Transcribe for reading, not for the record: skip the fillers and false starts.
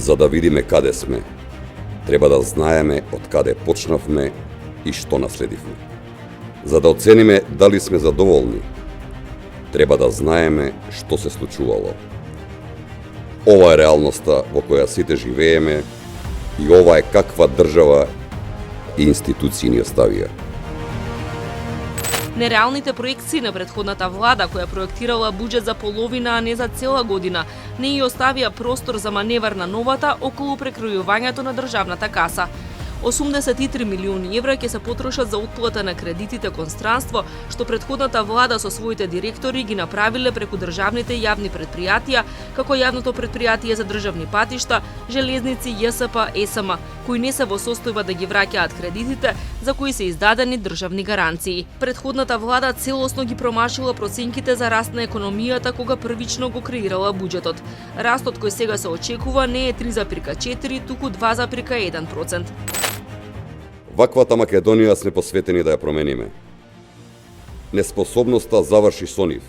За да видиме каде сме, треба да знаеме од каде почнавме и што наследивме. За да оцениме дали сме задоволни, треба да знаеме што се случувало. Ова е реалноста во која сите живееме и ова е каква држава и институции ни оставија. Нереалните проекции на претходната влада, која проектирала буџет за половина, а не за цела година, не ја оставија простор за маневар на новата околу прекројувањето на државната каса. 83 милиони евра ќе се потрошат за отплата на кредитите кон странство, што претходната влада со своите директори ги направиле преку државните јавни претпријатија, како јавното претпријатие за државни патишта, железници, ЈСП, ЕСМ, кои не се во состојба да ги враќаат кредитите за кои се издадени државни гаранции. Претходната влада целосно ги промашила проценките за раст на економијата кога првично го креирала буџетот. Растот кој сега се очекува не е 3,4, туку 2,1%. Ваквата Македонија сме посветени да ја промениме. Неспособноста заврши со нив.